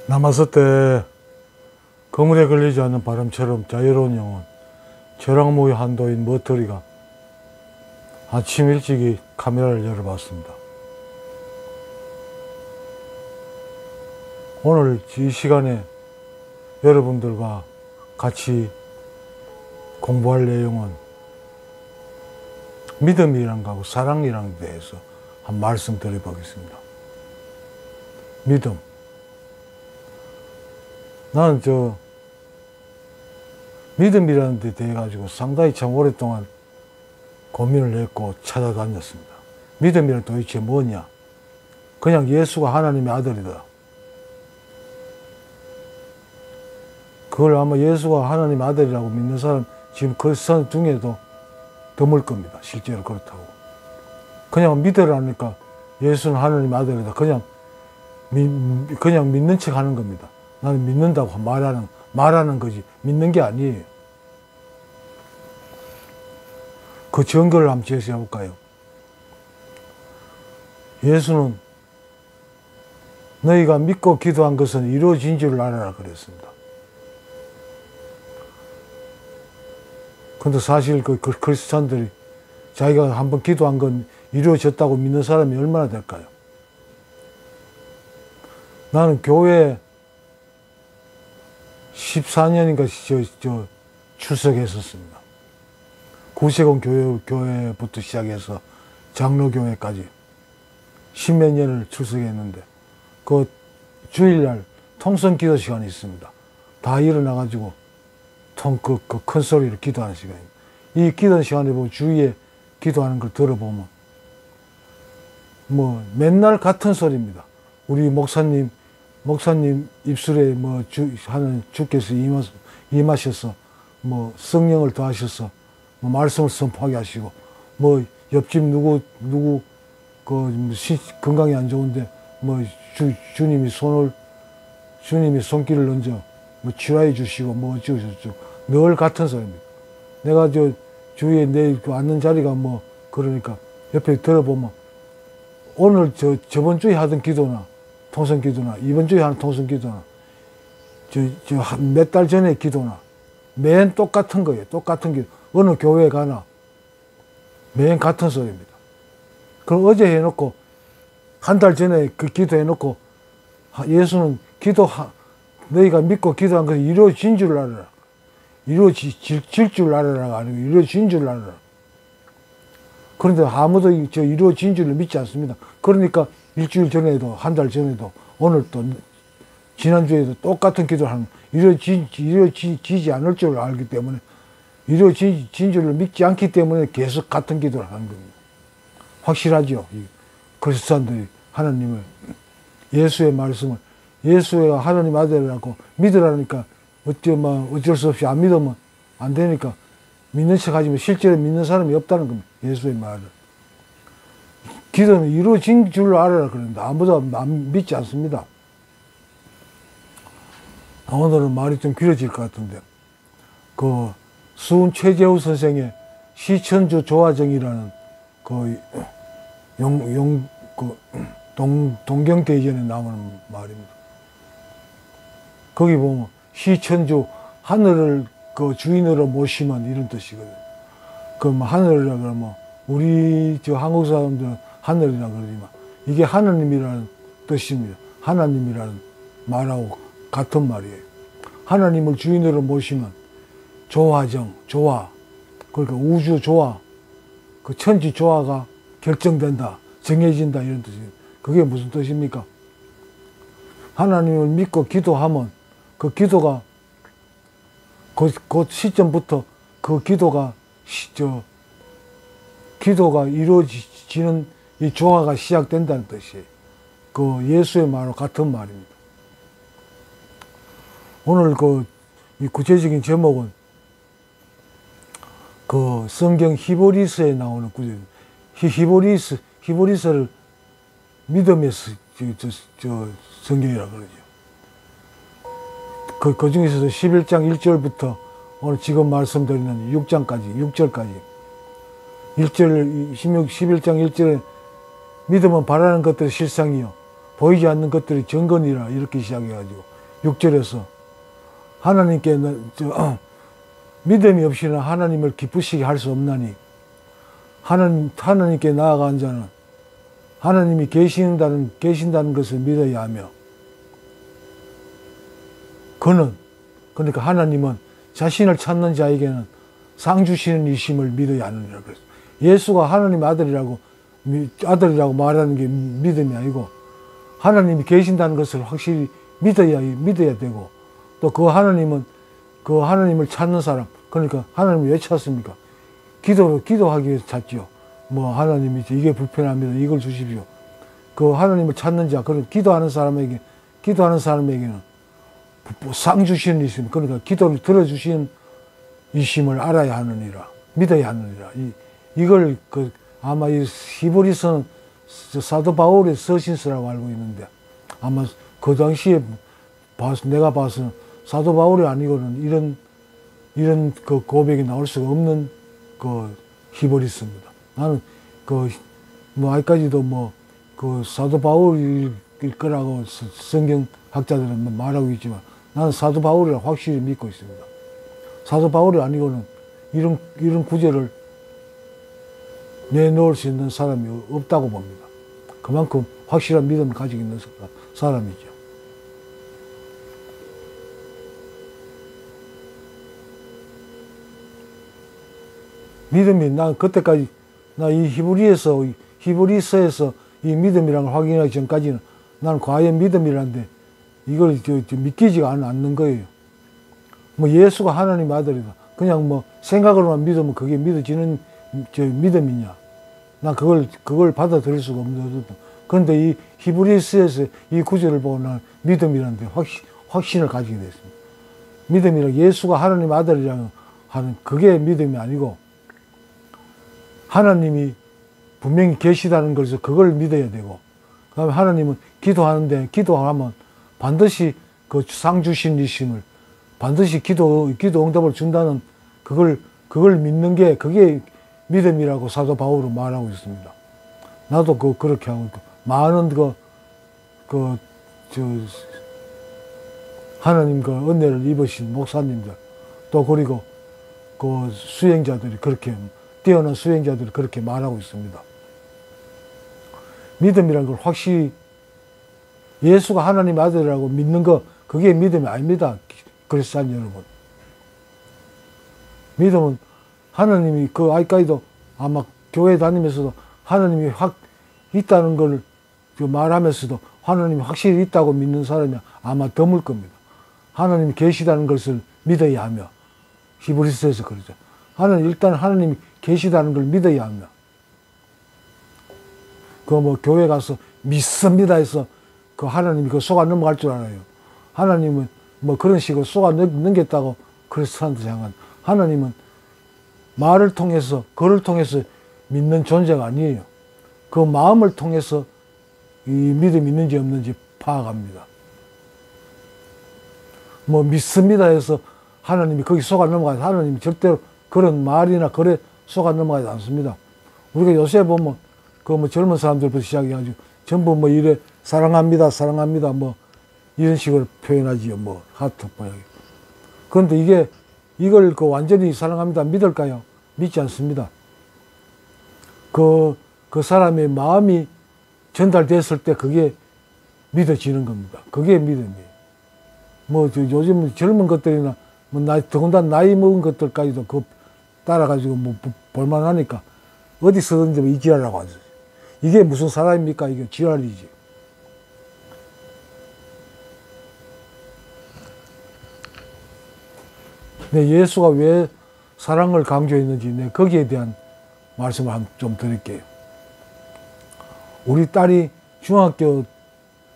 남았을 때 그물에 걸리지 않는 바람처럼 자유로운 영혼, 저랑무의 한도인 머터리가 아침 일찍이 카메라를 열어봤습니다. 오늘 이 시간에 여러분들과 같이 공부할 내용은 믿음이란 거하고 사랑이란 데 대해서 한 말씀 드려보겠습니다. 믿음. 나는 믿음이라는 데 대해 가지고 상당히 참 오랫동안 고민을 했고 찾아다녔습니다. 믿음이란 도대체 뭐냐? 그냥 예수가 하나님의 아들이다. 그걸 아마 예수가 하나님의 아들이라고 믿는 사람 지금 그 선 중에도 드물 겁니다. 실제로 그렇다고. 그냥 믿으라니까 예수는 하나님의 아들이다. 그냥 믿는 척 하는 겁니다. 나는 믿는다고 말하는 거지 믿는 게 아니에요. 그 증거를 한번 제시해 볼까요? 예수는 너희가 믿고 기도한 것은 이루어진 줄 알아라 그랬습니다. 근데 사실 그 크리스찬들이 자기가 한번 기도한 건 이루어졌다고 믿는 사람이 얼마나 될까요? 나는 교회 14년인가 출석했었습니다. 구세군 교회부터 시작해서 장로교회까지 10몇 년을 출석했는데 그 주일날 통성 기도 시간이 있습니다. 다 일어나가지고 그 큰 소리로 기도하는 시간입니다. 이 기도 시간에 보면 주위에 기도하는 걸 들어보면 뭐 맨날 같은 소리입니다. 우리 목사님 입술에 하는 주께서 임하셔서 성령을 더하셔서 말씀을 선포하게 하시고 옆집 누구 건강이 안 좋은데 주님이 손길을 얹어 치료해 주시고 어쩌고 늘 같은 소리입니다. 내가 주위에 내 앉는 자리가 그러니까 옆에 들어보면 오늘 저번 주에 하던 기도나 통성 기도나 이번 주에 하는 통성 기도나 몇 달 전에 기도나 매일 똑같은 거예요. 똑같은 기도. 어느 교회 가나 매일 같은 소리입니다. 그럼 어제 해놓고 한 달 전에 그 기도 해놓고 예수는 너희가 믿고 기도한 것이 이루어진 줄 알아라. 이루어질 줄 알아라가 아니고 이루어진 줄 알아라. 그런데 아무도 이루어진 줄을 믿지 않습니다. 그러니까 일주일 전에도 한 달 전에도 오늘 또 지난주에도 똑같은 기도를 하는 이루어지지 않을 줄 알기 때문에 이루어진 줄을 믿지 않기 때문에 계속 같은 기도를 하는 겁니다. 확실하죠. 그리스도인들이 하나님을 예수의 말씀을 예수가 하나님 아들이라고 믿으라니까 어쩔 수 없이 안 믿으면 안 되니까 믿는 척 하지만 실제로 믿는 사람이 없다는 겁니다. 예수의 말을. 기도는 이루어진 줄 알아라 그러는데 아무도 믿지 않습니다. 오늘은 말이 좀 길어질 것 같은데 수은 최재우 선생의 시천주 조화정이라는 동경대전에 나오는 말입니다. 거기 보면 시천주 하늘을 주인으로 모시면 이런 뜻이거든요. 하늘이라 그러면 우리 한국 사람들은 하늘이라 그러지만 이게 하나님이라는 뜻입니다. 하나님이라는 말하고 같은 말이에요. 하나님을 주인으로 모시면 조화정, 조화, 그러니까 우주 조화, 천지 조화가 결정된다, 정해진다 이런 뜻이에요. 그게 무슨 뜻입니까? 하나님을 믿고 기도하면 그 기도가 그 시점부터 그 기도가 이루어지는 이 조화가 시작된다는 뜻이에요. 예수의 말과 같은 말입니다. 오늘 이 구체적인 제목은 성경 히브리서에 나오는 구절입니다. 히브리서를 믿음의 성경이라고 그러죠. 그 중에서도 11장 1절부터 오늘 지금 말씀드리는 6절까지 11장 1절에 믿음은 바라는 것들이 실상이요 보이지 않는 것들이 증거니라 이렇게 시작해가지고 6절에서 하나님께 믿음이 없이는 하나님을 기쁘시게 할 수 없나니 하나님께 나아간 자는 하나님이 계신다는 것을 믿어야 하며 그러니까 하나님은 자신을 찾는 자에게는 상 주시는 이심을 믿어야 하느니라 그랬어요. 예수가 하나님 아들이라고 말하는 게 믿음이 아니고 하나님이 계신다는 것을 확실히 믿어야 되고 또 그 하나님을 찾는 사람, 그러니까 하나님을 왜 찾습니까? 기도하기 위해서 찾지요. 하나님이 이게 불편합니다. 이걸 주십시오. 그 하나님을 찾는 자, 그런 기도하는 사람에게는 상 주시는 이심, 그러니까 기도를 들어주시는 이심을 알아야 하느니라, 믿어야 하느니라. 이걸 아마 이 히브리서는 사도 바울의 서신서라고 알고 있는데 아마 그 당시에 내가 봐서는 사도 바울이 아니고는 이런 그 고백이 나올 수가 없는 그 히브리서입니다. 나는 아직까지도 사도 바울일 거라고 성경학자들은 말하고 있지만 나는 사도 바울이라 확실히 믿고 있습니다. 사도 바울이 아니고는 이런 구절을 내놓을 수 있는 사람이 없다고 봅니다. 그만큼 확실한 믿음을 가지고 있는 사람이죠. 믿음이, 난 그때까지, 이 히브리서에서 이 믿음이라는 걸 확인하기 전까지는 나는 과연 믿음이라는데 이걸 믿기지가 않는 거예요. 예수가 하나님 아들이다. 그냥 생각으로만 믿으면 그게 믿어지는 믿음이냐. 난 그걸 받아들일 수가 없는. 그런데 이 히브리서에서 이 구절을 보고 난 믿음이라는데 확신을 가지게 됐습니다. 믿음이란 예수가 하나님 아들이라는 하는 그게 믿음이 아니고 하나님이 분명히 계시다는 것을 그걸 믿어야 되고 그다음에 하나님은 기도하면 반드시 그 상 주신 이심을 반드시 기도 응답을 준다는 그걸 믿는 게 그게 믿음이라고 사도 바울은 말하고 있습니다. 나도 그렇게 하고 있고 많은 하나님 은혜를 입으신 목사님들 또 그리고 수행자들이 뛰어난 수행자들이 그렇게 말하고 있습니다. 믿음이라는 걸 확실히 예수가 하나님 아들이라고 믿는 거 그게 믿음이 아닙니다. 그리스도인 여러분. 믿음은 하나님이 아직까지도 아마 교회 다니면서도 하나님이 있다는 걸 말하면서도 하나님이 확실히 있다고 믿는 사람이 아마 드물 겁니다. 하나님이 계시다는 것을 믿어야 하며 히브리서에서 그러죠. 일단 하나님이 계시다는 걸 믿어야 하며 교회 가서 믿습니다 해서 하나님이 속아 넘어갈 줄 알아요. 하나님은 그런 식으로 속아 넘겼다고 그리스도한테 생각한 하나님은 말을 통해서 글을 통해서 믿는 존재가 아니에요. 그 마음을 통해서 이 믿음이 있는지 없는지 파악합니다. 믿습니다 해서 하나님이 거기 속아 넘어가서 하나님이 절대로 그런 말이나 글에 속아 넘어가지 않습니다. 우리가 요새 보면 젊은 사람들부터 시작해가지고 전부 이래 사랑합니다 이런 식으로 표현하지요. 하트 모양이. 그런데 이걸 완전히 사랑합니다 믿을까요? 믿지 않습니다. 그 사람의 마음이 전달됐을 때 그게 믿어지는 겁니다. 그게 믿음이에요. 요즘 젊은 것들이나 더군다나 나이 먹은 것들까지도 따라가지고 볼만하니까 어디서든지 이 지랄이라고 하죠. 이게 무슨 사람입니까? 이게 지랄이지. 근데 예수가 왜 사랑을 강조했는지 거기에 대한 말씀을 좀 드릴게요. 우리 딸이 중학교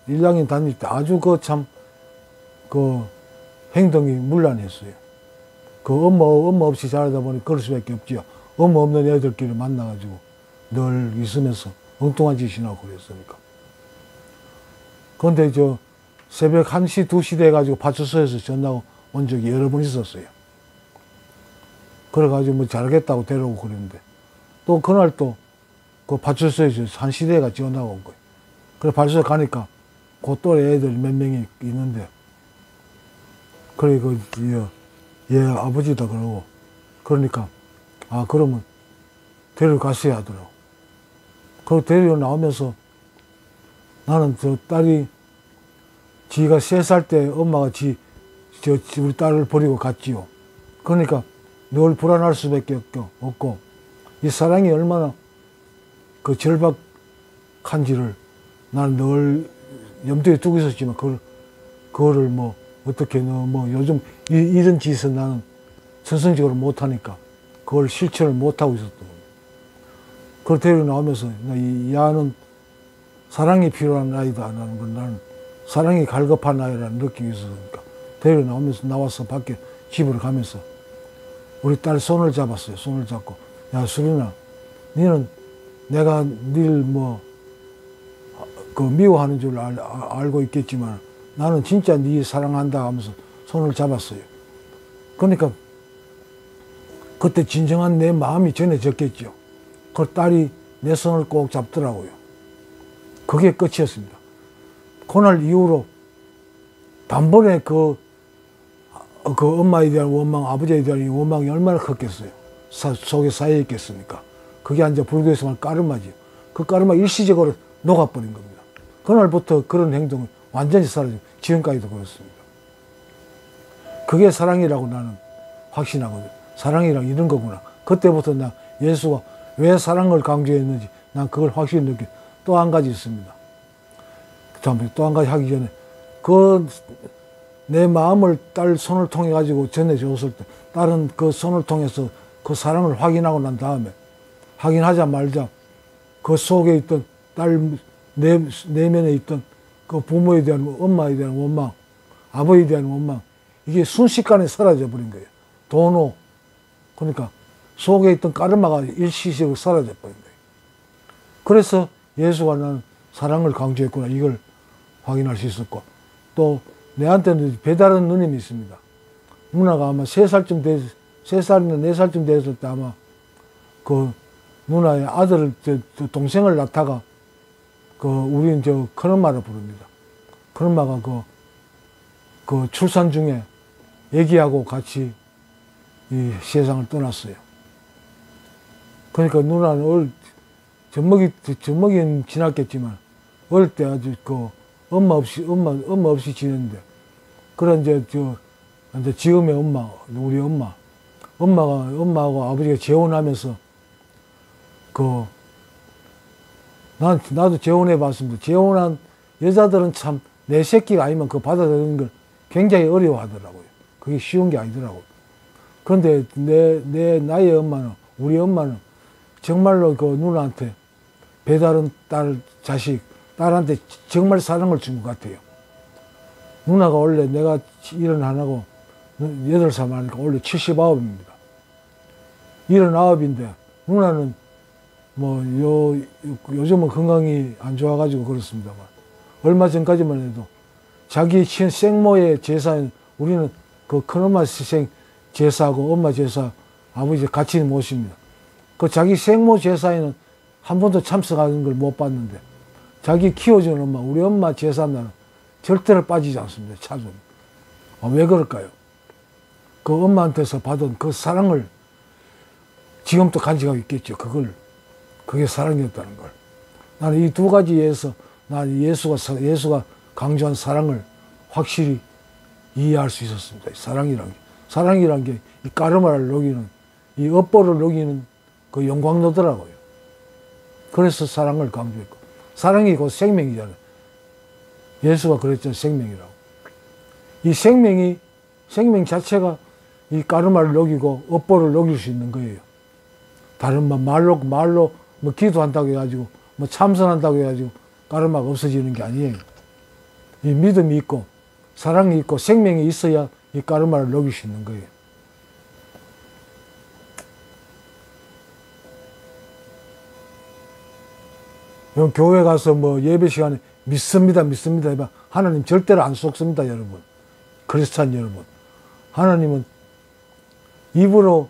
1학년 다닐 때 아주 행동이 문란했어요. 엄마 없이 자라다 보니 그럴 수밖에 없지요. 엄마 없는 애들끼리 만나가지고 늘 있으면서 엉뚱한 짓이나 그랬으니까. 그런데 새벽 1시, 2시 돼가지고 파출소에서 전화 온 적이 여러 번 있었어요. 그래가지고 잘하겠다고 데려오고 그랬는데 또 그날 또 파출소에서 1시 돼가 전화가 온 거예요. 그래 파출소 가니까 그 또래 애들 몇 명이 있는데 그래, 얘 아버지다 그러고. 그러니까, 그러면 데려갔어야 하더라고. 그리고 데리고 나오면서 나는 저 딸이 지가 3살 때 엄마가 우리 딸을 버리고 갔지요. 그러니까 늘 불안할 수밖에 없고, 이 사랑이 얼마나 그 절박한지를 나는 늘 염두에 두고 있었지만, 그거를 뭐, 어떻게, 요즘 이런 짓은 나는 전성적으로 못하니까, 그걸 실천을 못하고 있었던 겁니다. 그걸 데리고 나오면서, 이 아는 사랑이 필요한 아이다. 나는 사랑이 갈급한 아이라는 느낌이 있었으니까, 데리고 나오면서 나와서 밖에 집으로 가면서, 우리 딸 손을 잡았어요. 손을 잡고, 야, 수린아, 니는 내가 닐 미워하는 줄 알고 있겠지만, 나는 진짜 니 사랑한다 하면서 손을 잡았어요. 그러니까, 그때 진정한 내 마음이 전해졌겠죠. 그 딸이 내 손을 꼭 잡더라고요. 그게 끝이었습니다. 그날 이후로 단번에 그 엄마에 대한 원망, 아버지에 대한 원망이 얼마나 컸겠어요. 속에 쌓여 있겠습니까? 그게 이제 불교에서 말하는 까르마지요. 그 까르마 일시적으로 녹아버린 겁니다. 그날부터 그런 행동이 완전히 사라지고 지금까지도 그렇습니다. 그게 사랑이라고 나는 확신하거든요. 사랑이란 이런 거구나. 그때부터 나 예수가 왜 사랑을 강조했는지 난 그걸 확실히 느껴. 또 한 가지 있습니다. 또 한 가지 하기 전에 내 마음을 딸 손을 통해 가지고 전해줬을 때 딸은 그 손을 통해서 그 사랑을 확인하고 난 다음에 확인하자마자 그 속에 있던 딸 내면에 있던 그 부모에 대한 엄마에 대한 원망, 아버지에 대한 원망, 이게 순식간에 사라져 버린 거예요. 도노. 그러니까 속에 있던 까르마가 일시적으로 사라져 버린 거예요. 그래서 예수가 나는 사랑을 강조했구나, 이걸 확인할 수 있었고, 또 내한테는 배다른 누님이 있습니다. 누나가 아마 3살이나 4살쯤 됐을 때 아마 그 누나의 아들, 동생을 낳다가 우리는 큰엄마를 부릅니다. 큰엄마가 그 출산 중에 애기하고 같이 이 세상을 떠났어요. 그러니까 누나는 젖먹이는 지났겠지만 어릴 때 아주 엄마 없이 지냈는데, 그런 이제 지금의 우리 엄마하고 아버지가 재혼하면서 나도 재혼해 봤습니다. 재혼한 여자들은 참 내 새끼가 아니면 그거 받아들이는 걸 굉장히 어려워하더라고요. 그게 쉬운 게 아니더라고요. 그런데 나의 엄마는, 우리 엄마는 정말로 그 누나한테 배다른 딸한테 정말 사랑을 준 것 같아요. 누나가 원래 내가 79, 8살 많으니까 원래 79입니다. 79인데 누나는 요즘은 건강이 안 좋아가지고 그렇습니다만, 얼마 전까지만 해도 자기 생모의 제사에 우리는 그 큰엄마 제사하고 엄마 제사 아버지 같이 모십니다. 그 자기 생모 제사에는 한 번도 참석하는 걸 못 봤는데, 자기 키워준 엄마, 우리 엄마 제사 날은 절대로 빠지지 않습니다. 차전. 왜 그럴까요? 그 엄마한테서 받은 그 사랑을 지금도 간직하고 있겠죠. 그게 사랑이었다는 걸. 나는 이 두 가지에서 나는 예수가 강조한 사랑을 확실히 이해할 수 있었습니다. 사랑이란 게 이 까르마를 녹이는, 이 업보를 녹이는 그 영광로더라고요. 그래서 사랑을 강조했고, 사랑이 곧 생명이잖아요. 예수가 그랬죠. 생명이라고. 이 생명 자체가 이 까르마를 녹이고 업보를 녹일 수 있는 거예요. 다른 말로 기도한다고 해가지고 참선한다고 해가지고 까르마가 없어지는 게 아니에요. 이 믿음이 있고 사랑이 있고 생명이 있어야 이 까르마를 녹일 수 있는 거예요. 교회 가서 예배 시간에 믿습니다 해봐. 하나님 절대로 안 속습니다, 여러분. 크리스찬 여러분. 하나님은 입으로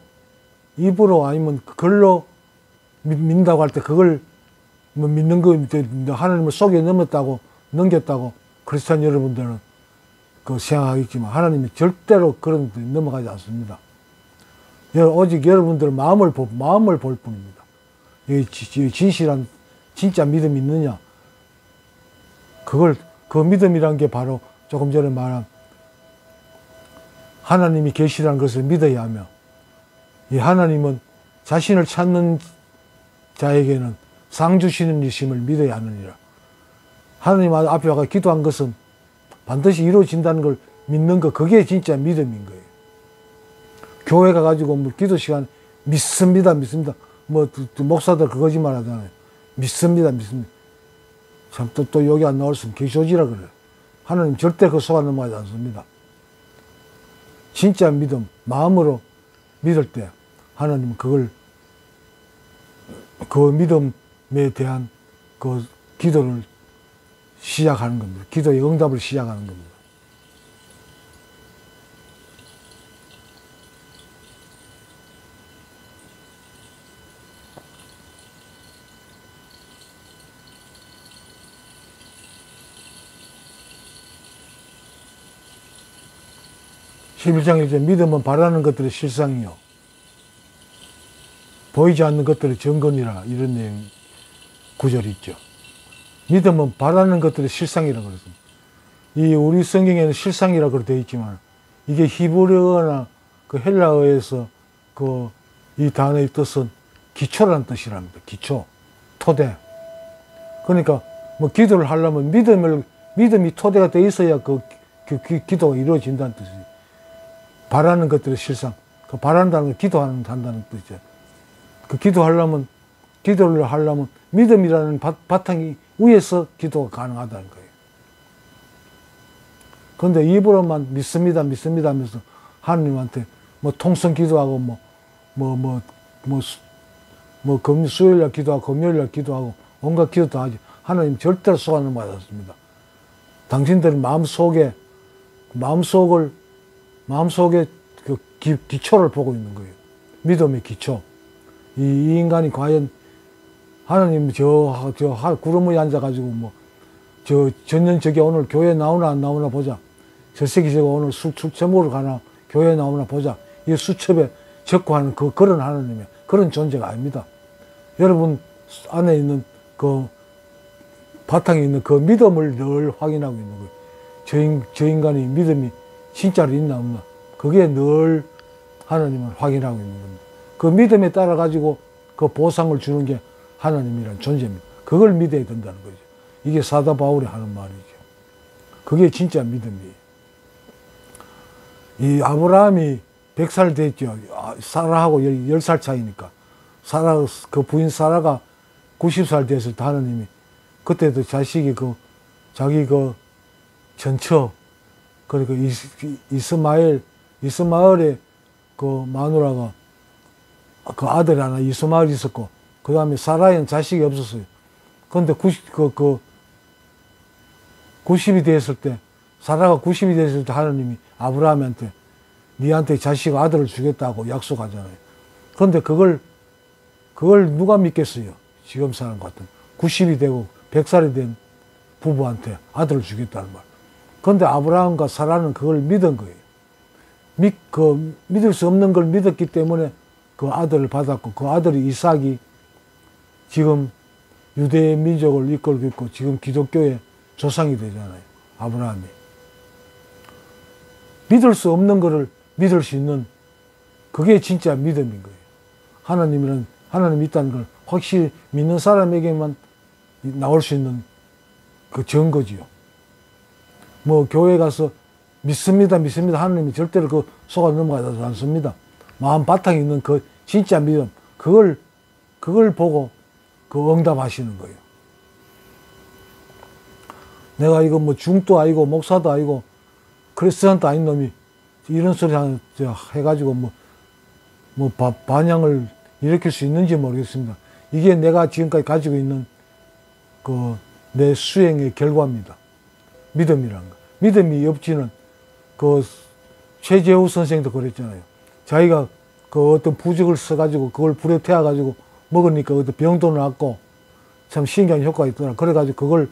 아니면 글로 믿는다고 할 때 그걸 믿는 거, 하나님을 속에 넘겼다고 크리스찬 여러분들은 생각하겠지만 하나님이 절대로 그런 데 넘어가지 않습니다. 오직 여러분들 마음을 볼 뿐입니다. 이 진실한 진짜 믿음이 있느냐? 그 믿음이란 게 바로 조금 전에 말한 하나님이 계시라는 것을 믿어야 하며, 이 하나님은 자신을 찾는 자에게는 상 주시는 이심을 믿어야 하느니라. 하나님 앞에 와서 기도한 것은 반드시 이루어진다는 걸 믿는 거, 그게 진짜 믿음인 거예요. 교회 가가지고 뭐 기도 시간 믿습니다. 목사들 그 거짓말 하잖아요. 믿습니다. 참 또 여기 안 나올수록 개소지라 그래요. 하나님 절대 그 속아 넘어가지 않습니다. 진짜 믿음, 마음으로 믿을 때 하나님은 그 믿음에 대한 그 기도를 시작하는 겁니다. 기도의 응답을 시작하는 겁니다. (11장 1절) 믿음은 바라는 것들의 실상이요 보이지 않는 것들의 증거니라, 이런 내용 구절이 있죠. 믿음은 바라는 것들의 실상이라고 그랬습니다. 이 우리 성경에는 실상이라고 되어 있지만 이게 히브리어나 그 헬라어에서 이 단어의 뜻은 기초라는 뜻이랍니다. 기초, 토대. 그러니까 뭐 기도를 하려면 믿음이 토대가 되어 있어야 그 기도가 이루어진다는 뜻이죠. 바라는 것들의 실상. 그 바란다는 건 기도한다는 뜻이죠. 그 기도를 하려면 믿음이라는 바탕이 위에서 기도가 가능하다는 거예요. 그런데 입으로만 믿습니다 하면서 하나님한테 뭐 통성 기도하고 수요일날 기도하고 금요일날 기도하고 온갖 기도 다 하지. 하나님 절대로 속아 넘어가지 않습니다. 당신들 마음속에 그 기초를 보고 있는 거예요. 믿음의 기초. 이 인간이 과연 하나님 구름 위에 앉아가지고 전년적이 오늘 교회 나오나 안 나오나 보자. 저 새끼 저거 오늘 술 처먹으러 가나 교회 나오나 보자. 이 수첩에 적고 하는 그런 하나님이야. 그런 존재가 아닙니다. 여러분 안에 있는 그 바탕에 있는 그 믿음을 늘 확인하고 있는 거예요. 저 인간이 믿음이 진짜로 있나 없나. 그게 늘 하나님을 확인하고 있는 겁니다. 그 믿음에 따라 가지고 그 보상을 주는 게 하나님이란 존재입니다. 그걸 믿어야 된다는 거죠. 이게 사도 바울이 하는 말이죠. 그게 진짜 믿음이에요. 이 아브라함이 100살 됐죠. 사라하고 10살 차이니까. 그 부인 사라가 90살 됐을 때 하나님이 그때도 자식이 자기 전처, 그러니까 이스마엘의 그 마누라가 그 아들이 하나 이스마엘이 있었고, 그 다음에 사라에는 자식이 없었어요. 그런데 90이 됐을 때, 사라가 90이 됐을 때 하나님이 아브라함한테 니한테 자식 아들을 주겠다고 약속하잖아요. 그런데 그걸 누가 믿겠어요? 지금 사람 같은 90이 되고 100살이 된 부부한테 아들을 주겠다는 말. 그런데 아브라함과 사라는 그걸 믿은 거예요. 믿을 수 없는 걸 믿었기 때문에 그 아들을 받았고, 그 아들이 이삭이 지금 유대 민족을 이끌고 있고 지금 기독교의 조상이 되잖아요. 아브라함이. 믿을 수 없는 거를 믿을 수 있는, 그게 진짜 믿음인 거예요. 하나님이 있다는 걸 확실히 믿는 사람에게만 나올 수 있는 그 증거지요. 교회 가서 믿습니다 하나님이 절대로 그 속아 넘어가지 않습니다. 마음 바탕에 있는 그 진짜 믿음, 그걸 보고 그 응답하시는 거예요. 내가 이거 중도 아니고 목사도 아니고 크리스천도 아닌 놈이 이런 소리 해가지고 반향을 일으킬 수 있는지 모르겠습니다. 이게 내가 지금까지 가지고 있는 내 수행의 결과입니다. 믿음이란 거. 믿음이 없지는 최재우 선생도 그랬잖아요. 자기가 어떤 부적을 써가지고 그걸 불에 태워가지고 먹으니까 어떤 병도 낫고 참 신기한 효과가 있더라. 그래가지고 그걸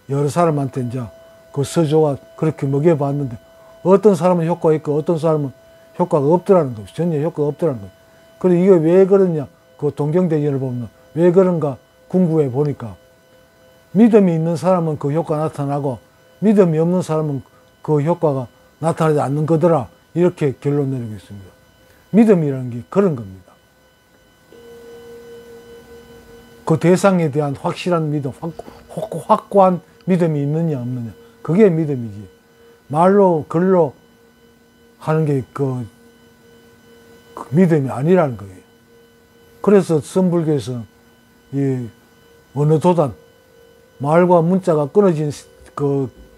여러 사람한테 이제 그 서조가 그렇게 먹여봤는데 어떤 사람은 효과가 있고 어떤 사람은 효과가 없더라는 거죠. 전혀 효과가 없더라는 거죠. 그리고 이게 왜 그러냐, 그 동경대전을 보면 왜 그런가 궁금해 보니까 믿음이 있는 사람은 그 효과가 나타나고 믿음이 없는 사람은 그 효과가 나타나지 않는 거더라, 이렇게 결론 내리고 있습니다. 믿음이라는 게 그런 겁니다. 그 대상에 대한 확실한 믿음, 확고한 믿음이 있느냐 없느냐, 그게 믿음이지. 말로 글로 하는 게 그 믿음이 아니라는 거예요. 그래서 선불교에서 이 어느 도단, 말과 문자가 끊어진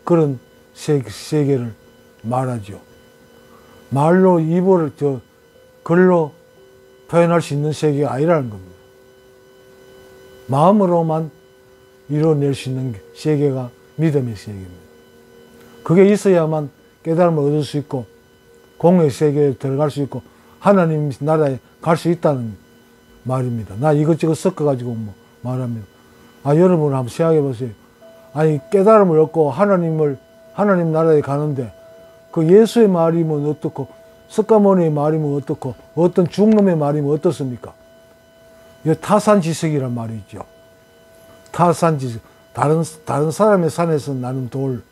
그런 세계를 말하죠. 말로 입을 글로 표현할 수 있는 세계가 아니라는 겁니다. 마음으로만 이뤄낼 수 있는 세계가 믿음의 세계입니다. 그게 있어야만 깨달음을 얻을 수 있고 공의 세계에 들어갈 수 있고 하나님 나라에 갈 수 있다는 말입니다. 나 이것저것 섞어가지고 말합니다. 여러분 한번 생각해 보세요. 아니, 깨달음을 얻고 하나님 나라에 가는데 그 예수의 말이면 어떻고 석가모니의 말이면 어떻고 어떤 중놈의 말이면 어떻습니까? 이거 타산지석이란 말이죠. 타산지석. 다른 사람의 산에서 나는 돌.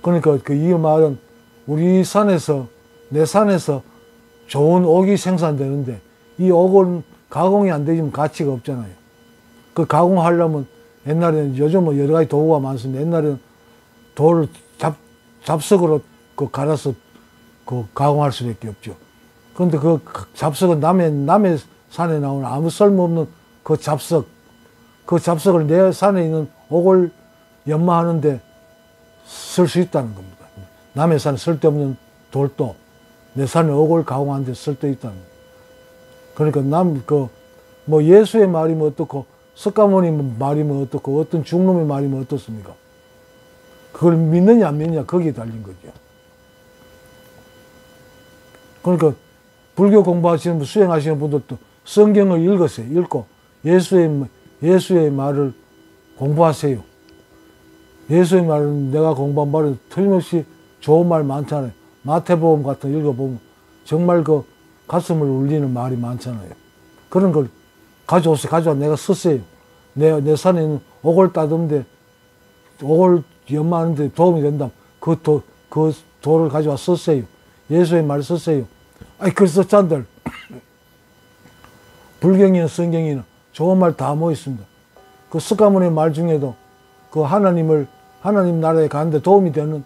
그러니까 이 말은 우리 산에서, 내 산에서 좋은 옥이 생산되는데 이 옥은 가공이 안 되지만 가치가 없잖아요. 그 가공하려면 옛날에는, 요즘은 여러 가지 도구가 많습니다. 옛날에는 돌을 잡석으로 갈아서 가공할 수밖에 없죠. 그런데 그 잡석은 남의 산에 나오는 아무 쓸모없는 그 잡석을 내 산에 있는 옥을 연마하는데 쓸 수 있다는 겁니다. 남의 산에 쓸데없는 돌도 내 산에 옥을 가공하는 데 쓸데 있다는 겁니다. 그러니까 예수의 말이면 어떻고 석가모니 말이면 어떻고 어떤 중놈의 말이면 어떻습니까? 그걸 믿느냐 안 믿느냐 거기에 달린 거죠. 그러니까 불교 공부하시는 분, 수행하시는 분들도 성경을 읽으세요. 읽고 예수의 말을 공부하세요. 예수의 말은 내가 공부한 말은 틀림없이 좋은 말 많잖아요. 마태복음 같은 거 읽어보면 정말 그 가슴을 울리는 말이 많잖아요. 그런 걸 가져와 내가 썼어요. 내 산에 있는 옥을 따듬는데 옥을 연마하는데 도움이 된다. 그 돌을 가져와 썼어요. 예수의 말 썼어요. 그래서 짠들 불경이나 성경이나 좋은 말 다 모여 있습니다. 그 석가모니 말 중에도 그 하나님 나라에 가는데 도움이 되는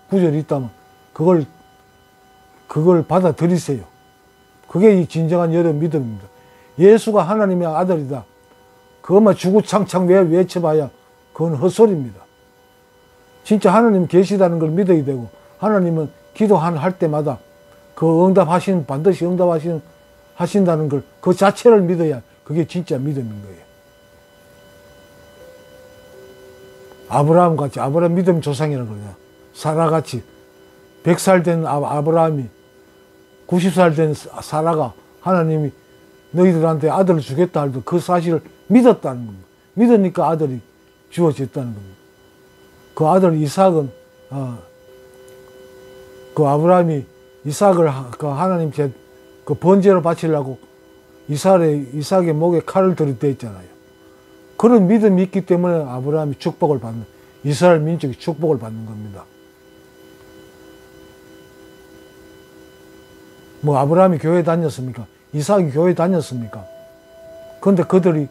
구절이 있다면 그걸 받아들이세요. 그게 이 진정한 여러분 믿음입니다. 예수가 하나님의 아들이다. 그것만 주구장창 외쳐봐야 그건 헛소리입니다. 진짜 하나님 계시다는 걸 믿어야 되고, 하나님은 기도할 때마다 반드시 하신다는 걸, 그 자체를 믿어야 그게 진짜 믿음인 거예요. 아브라함 믿음 조상이라고 그러냐. 사라같이 100살 된 아브라함이 90살 된 사라가 하나님이 너희들한테 아들을 주겠다 할 때 그 사실을 믿었다는 겁니다. 믿으니까 아들이 주어졌다는 겁니다. 그 아들 이삭은 그 아브라함이 이삭을 하나님 그 번제로 바치려고 이삭의 목에 칼을 들이댔잖아요. 그런 믿음이 있기 때문에 아브라함이 이스라엘 민족이 축복을 받는 겁니다. 아브라함이 교회 다녔습니까? 이삭이 교회 다녔습니까? 그런데 그들이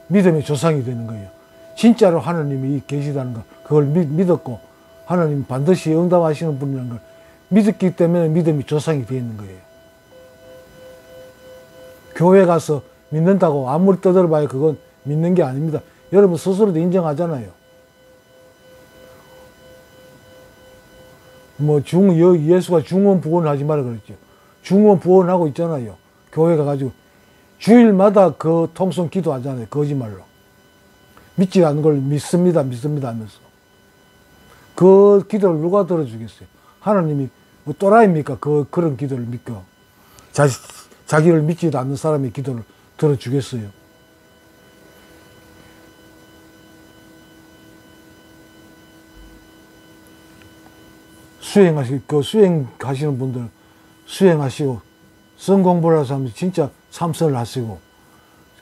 믿음의 조상이 되는 거예요. 진짜로 하나님이 계시다는 거, 그걸 믿었고 하나님 반드시 응답하시는 분이라는 걸 믿었기 때문에 믿음의 조상이 되어 있는 거예요. 교회 가서 믿는다고 아무리 떠들어봐야 그건 믿는 게 아닙니다. 여러분 스스로도 인정하잖아요. 예수가 중원 부원하지 말라 그랬죠. 중원 부원하고 있잖아요. 교회 가가지고 주일마다 그 통성 기도하잖아요. 거짓말로. 믿지 않는 걸 믿습니다 하면서. 그 기도를 누가 들어주겠어요? 하나님이 또라이입니까? 그런 기도를 믿고. 자기를 믿지도 않는 사람의 기도를 들어주겠어요? 수행하시는 분들 수행하시고, 성 공부를 하서 진짜 참선을 하시고,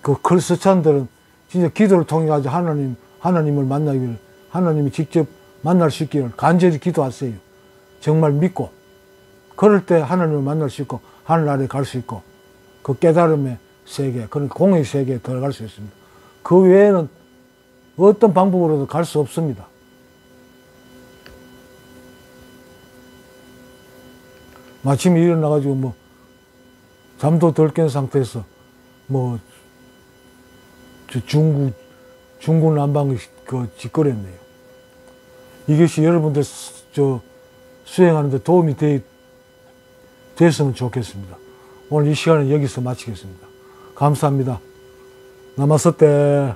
그 크리스찬들은 진짜 기도를 통해 가지고 하나님을 만나기를, 하나님이 직접 만날 수 있기를 간절히 기도하세요. 정말 믿고, 그럴 때 하나님을 만날 수 있고, 하늘나라에 갈 수 있고, 그 깨달음의 세계, 그런 공의 세계에 들어갈 수 있습니다. 그 외에는 어떤 방법으로도 갈 수 없습니다. 아침에 일어나가지고 뭐 잠도 덜 깬 상태에서 뭐 중구 난방을 짓거렸네요. 이것이 여러분들 수행하는 데 도움이 됐으면 좋겠습니다. 오늘 이 시간은 여기서 마치겠습니다. 감사합니다. 나마스테.